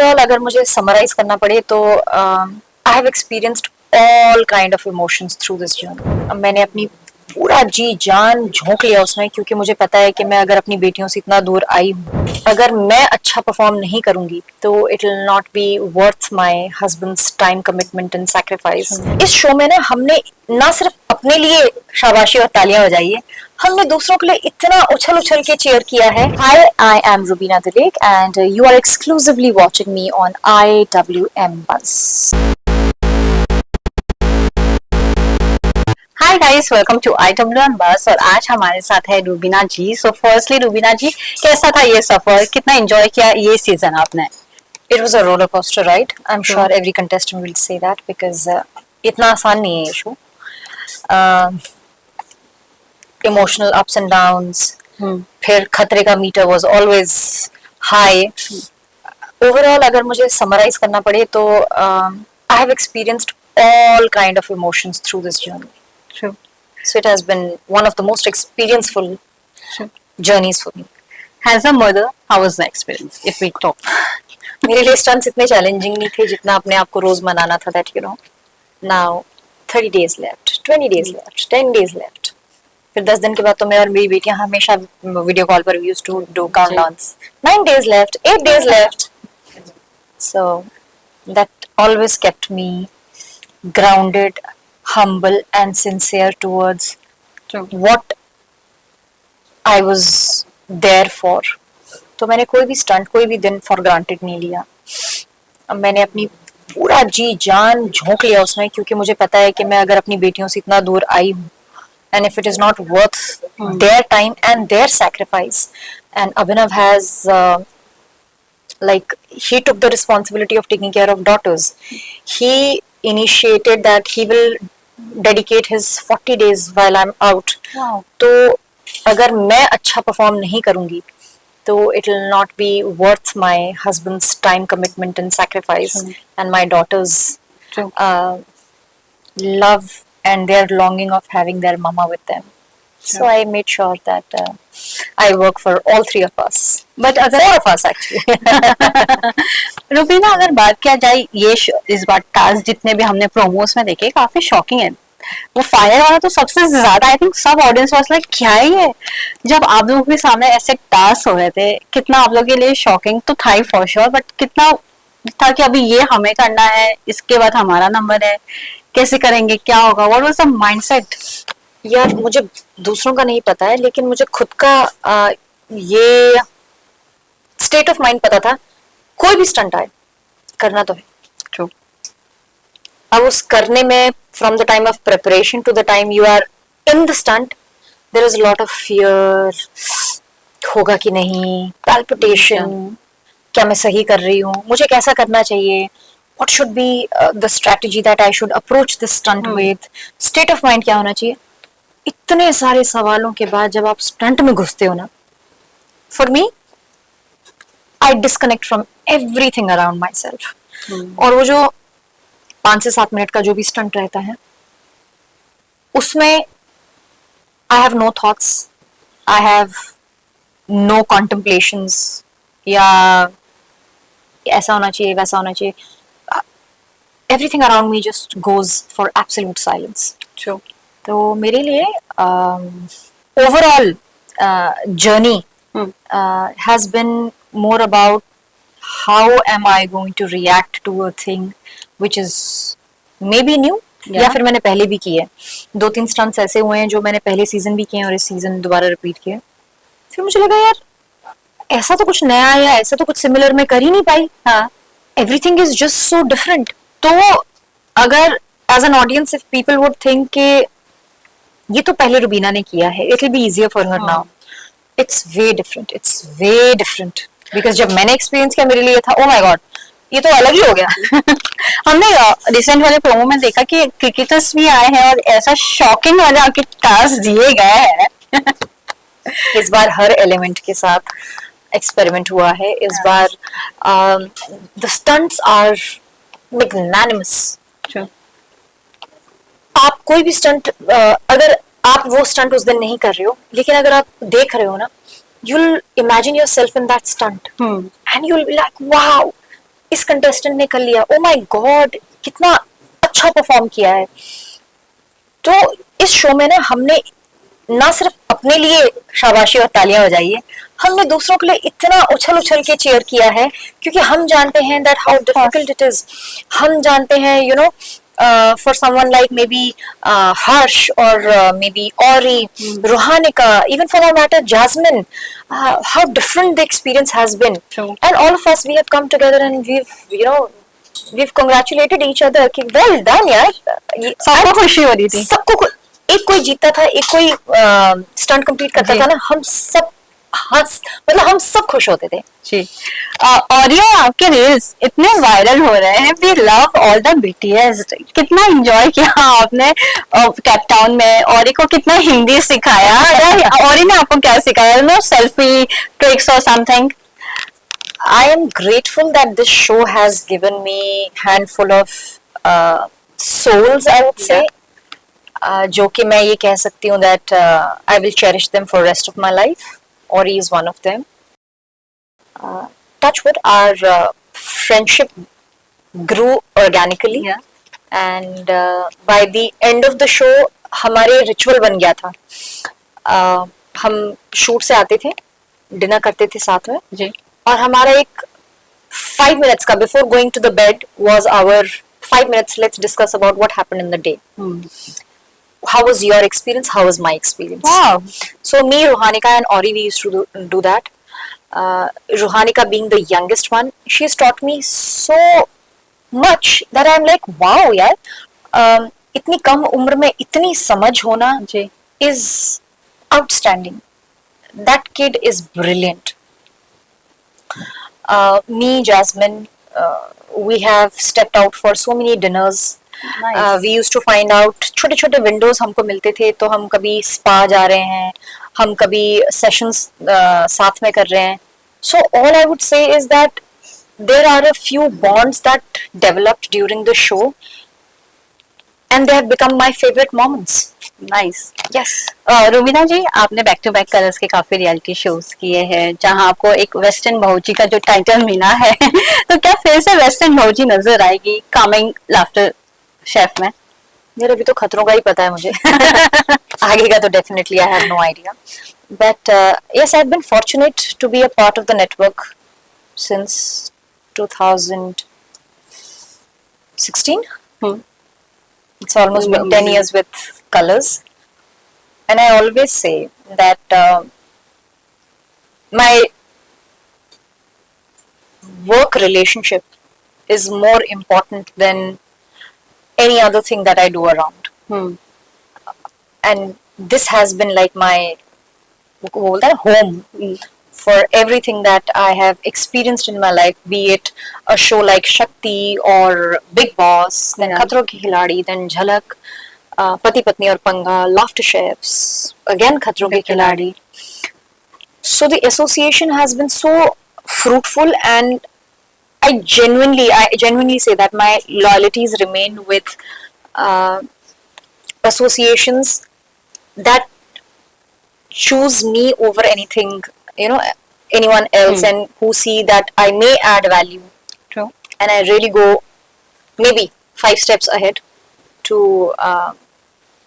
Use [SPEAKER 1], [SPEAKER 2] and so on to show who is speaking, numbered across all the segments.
[SPEAKER 1] Overall अगर मुझे summarise करना पड़े तो I have experienced all kind of emotions through this journey. मैंने अपनी पूरा जी जान झोंक लिया उसमें, क्योंकि मुझे पता है कि मैं अगर अपनी बेटियों से इतना दूर आई हूँ, अगर मैं अच्छा परफॉर्म नहीं करूंगी तो it will not be worth my husbands time commitment and sacrifice. इस शो में ना हमने ना सिर्फ अपने लिए शाबाशी और तालियां बजाई है, हमने दूसरों के लिए इतना उछल उछल के चीयर किया है। Hi, I am Rubina Dilaik and you are exclusively watching me on IWM Buzz।
[SPEAKER 2] Hi guys, welcome to IWM Buzz. और आज हमारे साथ है रूबीना जी। सो फर्स्टली रूबीना जी, कैसा था ये सफर, कितना एंजॉय किया ये सीजन आपने?
[SPEAKER 1] It was a roller coaster ride. I'm sure every contestant will say that because इतना आसान नहीं है ये show. Emotional ups and downs. फिर खतरे का metre was always high. Overall अगर मुझे summarize करना पड़े तो I have experienced all kind of emotions through this journey.
[SPEAKER 2] True.
[SPEAKER 1] So it has been one of the most experienceful journeys for me.
[SPEAKER 2] As a mother, how was the experience if we talk?
[SPEAKER 1] मेरे लिए stunts इतने challenging नहीं थे जितना अपने आप को रोज मनाना था। That now 30 days left, 20 days left, 10 days left. फिर 10 दिन के बाद तो मैं और मेरी बेटियां हमेशा वीडियो कॉल पर used to do countdowns. 9 days left, 8 days left. So that always kept me grounded, humble and sincere towards what I was there for. तो मैंने कोई भी स्टंट, कोई भी दिन फॉर ग्रांटेड नहीं लिया। अब मैंने अपनी पूरा जी जान झोंक लिया उसमें, क्योंकि मुझे पता है कि मैं अगर अपनी बेटियों से इतना दूर आई हूँ, and if it is not worth their time and their sacrifice, and Abhinav has like he took the responsibility of taking care of daughters. He initiated that he will dedicate his 40 days while I'm out.
[SPEAKER 2] Wow.
[SPEAKER 1] तो अगर मैं अच्छा perform नहीं करूंगी तो it will not be worth my husband's time commitment and sacrifice and my daughter's love and their longing of having their mama with them. So I made sure that I work for all three of us. But four of us actually.
[SPEAKER 2] Rubina, अगर बात किया जाए ये इस बार task जितने भी हमने promos में देखे काफी शॉकिंग है। वो फायर वाला तो सबसे ज्यादा, आई थिंक सब ऑडियंस वाज लाइक क्या है ये। जब आप लोगों के सामने ऐसे टास्क हो रहे थे, कितना आप लोगों के लिए शॉकिंग तो था ही फॉर श्योर, बट कितना था कि अभी ये हमें करना है, इसके बाद हमारा नंबर है, कैसे करेंगे, क्या होगा, व्हाट वाज द माइंडसेट?
[SPEAKER 1] यार मुझे दूसरों का नहीं पता है, लेकिन मुझे खुद का ये स्टेट ऑफ माइंड पता था। कोई भी स्टंट आए करना तो है।
[SPEAKER 2] True.
[SPEAKER 1] अब उस करने में from the time of preparation to the time you are in the stunt, there is a lot of fear. होगा कि नहीं, पैल्पिटेशन, क्या मैं सही कर रही हूँ, मुझे कैसा करना चाहिए, what should be the strategy that I should approach this stunt with, state of mind क्या होना चाहिए। इतने सारे सवालों के बाद जब आप स्टंट में घुसते हो ना, for me I disconnect from everything around my self. और वो जो 5 से 7 मिनट का जो भी स्टंट रहता है उसमें I have no thoughts, I have no contemplations या ऐसा होना चाहिए वैसा होना चाहिए। Everything around me just goes for absolute silence. तो मेरे लिए overall journey has been more about how am I going to react to a thing which is maybe new, या फिर मैंने पहले भी की है। 2-3 स्टंट्स ऐसे हुए हैं जो मैंने पहले सीजन भी किए हैं और इस सीजन दोबारा रिपीट किए। फिर मुझे लगा यार ऐसा तो कुछ नया है, या ऐसा तो कुछ सिमिलर मैं कर ही नहीं पाई। हाँ, everything is just so different. तो अगर as an audience if people would think के ये तो पहले रुबीना ने किया है, it will be easier for her now, it's way different, it's way different. Because जब मैंने एक्सपीरियंस किया मेरे लिए था ओ माय गॉड ये तो अलग ही हो गया।
[SPEAKER 2] हमने रिसेंट वाले प्रोमो में देखा कि क्रिकेटर्स भी आए हैं और ऐसा शॉकिंग वाले आपके टास्क दिए गए हैं।
[SPEAKER 1] इस बार हर एलिमेंट के साथ एक्सपेरिमेंट हुआ है। इस बार द स्टंट्स आर मैग्नानिमस। आप कोई भी स्टंट अगर आप वो स्टंट उस दिन नहीं कर रहे हो, लेकिन अगर आप देख रहे हो ना, you'll imagine yourself in that stunt and you'll be like wow, इस कंटेस्टेंट ने कर लिया, ओ माय गॉड कितना अच्छा परफॉर्म किया है। तो इस शो में ना हमने ना सिर्फ अपने लिए शाबाशी और तालियां बजाई है, हमने दूसरों के लिए इतना उछल उछल के चीयर किया है, क्योंकि हम जानते हैं that how difficult it is. हम जानते हैं you know for someone like maybe Harsh और maybe Ori, Ruhanika, even for that matter Jasmine, how different the experience has been.
[SPEAKER 2] True.
[SPEAKER 1] And all of us, we have come together and we've congratulated each other कि well done यार।
[SPEAKER 2] सबको खुशी हो रही थी।
[SPEAKER 1] सबको एक कोई जीतता था, एक कोई स्टंट कंप्लीट करता था ना, हम सब मतलब हम सब खुश होते थे
[SPEAKER 2] जी। और ये आपके रील्स इतने वायरल हो रहे हैं, we love all the BTS. कितना एंजॉय किया आपने केप टाउन में, और को कितना हिंदी सिखाया, और ने आपको क्या सिखाया, नो सेल्फी ट्रिक्स और something?
[SPEAKER 1] I am grateful that this show has given me handful of souls, I would say, जो कि मैं ये कह सकती हूँ that I will cherish them for rest of my life. Ori is one of them. Touch wood, our friendship grew organically,
[SPEAKER 2] Yeah.
[SPEAKER 1] and by the end of the show हमारे ritual बन गया था। हम शूट से आते थे, dinner करते थे साथ में
[SPEAKER 2] जी।
[SPEAKER 1] और हमारा एक 5 minutes का before going to the bed was our 5 minutes, let's discuss about what happened in the day. How was your experience? How was my experience?
[SPEAKER 2] Wow.
[SPEAKER 1] So me, Ruhanika and Ori, we used to do that. Ruhanika being the youngest one, she's taught me so much that I'm like, wow यार, इतनी कम उम्र में इतनी समझ होना
[SPEAKER 2] जी।
[SPEAKER 1] is outstanding. That kid is brilliant. Me, Jasmine, we have stepped out for so many dinners.
[SPEAKER 2] Nice.
[SPEAKER 1] We used to find out, छोटे छोटे Windows हमको मिलते थे, तो हम कभी स्पा जा रहे हैं, हम कभी सेशंस साथ में कर रहे हैं. So all I would say is that there are a few bonds that developed during the show and they have become my favorite moments.
[SPEAKER 2] Nice.
[SPEAKER 1] Yes.
[SPEAKER 2] Rubina ji, आपने बैक टू बैक कलर्स के काफी reality shows किए हैं जहां आपको एक western भौजी का जो टाइटल मिला है तो क्या फिर से वेस्टर्न भौजी नजर आएगी कमिंग लाफ्टर शेफ में?
[SPEAKER 1] यार अभी तो खतरों का ही पता है मुझे आगे का तो definitely I have no idea, but yes I have been fortunate to be a part of the network since 2016. It's almost been 10 years with Colors, and I always say that my work relationship is more important than any other thing that I do around. And this has been like my home for everything that I have experienced in my life, be it a show like Shakti or Big Boss, then Khatron Ke Khiladi, then Jhalak, Pati Patni aur Panga, Laughter Chefs, again Khatron Ke Khiladi. So the association has been so fruitful, and I genuinely say that my loyalties remain with associations that choose me over anything, anyone else, and who see that I may add value.
[SPEAKER 2] True.
[SPEAKER 1] And I really go maybe 5 steps ahead to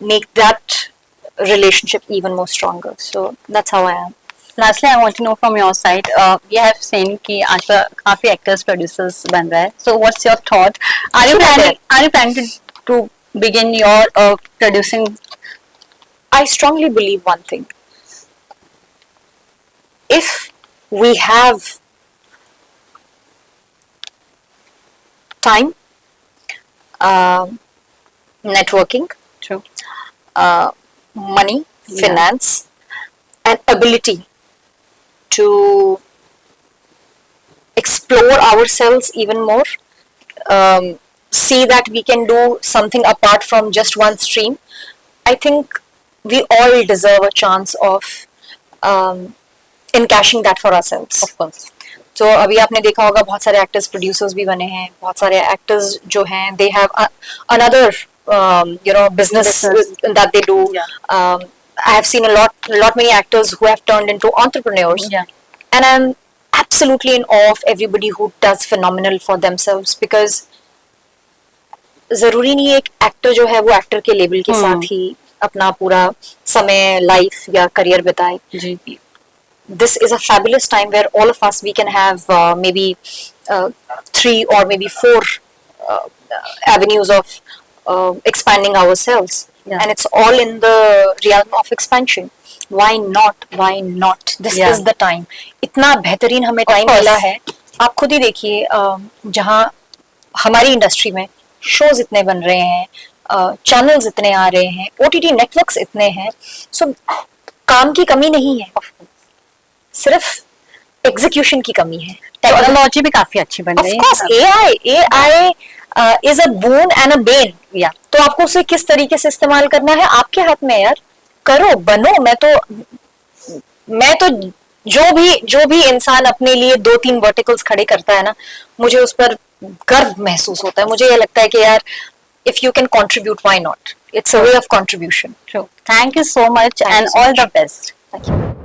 [SPEAKER 1] make that relationship even more stronger. So that's how I am.
[SPEAKER 2] Lastly, I want to know from your side, we have seen कि आजकल काफी actors, producers बन रहे हैं. So what's your thought? Are you planning to begin your producing?
[SPEAKER 1] I strongly believe one thing. If we have time, networking,
[SPEAKER 2] True.
[SPEAKER 1] Money, finance, and ability to explore ourselves even more, see that we can do something apart from just one stream, I think we all deserve a chance of encashing that for ourselves.
[SPEAKER 2] Of course.
[SPEAKER 1] तो अभी आपने देखा होगा बहुत सारे actors producers भी बने हैं, बहुत सारे एक्टर्स जो हैं they have another business that they do. I have seen a lot many actors who have turned into entrepreneurs.
[SPEAKER 2] Yeah.
[SPEAKER 1] And I'm absolutely in awe of everybody who does phenomenal for themselves, because जरूरी नहीं है एक actor जो है वो actor के level के साथ ही अपना पूरा समय, लाइफ या करियर बिताए.
[SPEAKER 2] जी.
[SPEAKER 1] This is a fabulous time where all of us, we can have maybe 3 or maybe 4 avenues of expanding ourselves.
[SPEAKER 2] Yeah.
[SPEAKER 1] And it's all in the realm of expansion. Why not? Why not? This
[SPEAKER 2] Yeah.
[SPEAKER 1] is the time. इतना बेहतरीन हमें time
[SPEAKER 2] course.
[SPEAKER 1] मिला है. आप खुद ही देखिए, जहाँ हमारी इंडस्ट्री में शोज इतने बन रहे हैं, चैनल्स इतने आ रहे हैं, OTT नेटवर्क्स इतने हैं, सो काम की कमी नहीं है, सिर्फ एग्जीक्यूशन की कमी है.
[SPEAKER 2] टेक्नोलॉजी भी काफी अच्छी बन
[SPEAKER 1] Of
[SPEAKER 2] रही
[SPEAKER 1] course,
[SPEAKER 2] है.
[SPEAKER 1] AI is a boon and a bane.
[SPEAKER 2] Yeah.
[SPEAKER 1] तो आपको उसे किस तरीके से इस्तेमाल करना है आपके हाथ में यार. करो, बनो. मैं तो जो भी इंसान अपने लिए 2-3 वर्टिकल्स खड़े करता है ना, मुझे उस पर गर्व महसूस होता है. मुझे ये लगता है कि यार, if you can contribute, why not? It's a way of contribution.
[SPEAKER 2] True. Thank you so much
[SPEAKER 1] Thank you
[SPEAKER 2] and
[SPEAKER 1] so
[SPEAKER 2] all
[SPEAKER 1] much.
[SPEAKER 2] the best.
[SPEAKER 1] Thank you.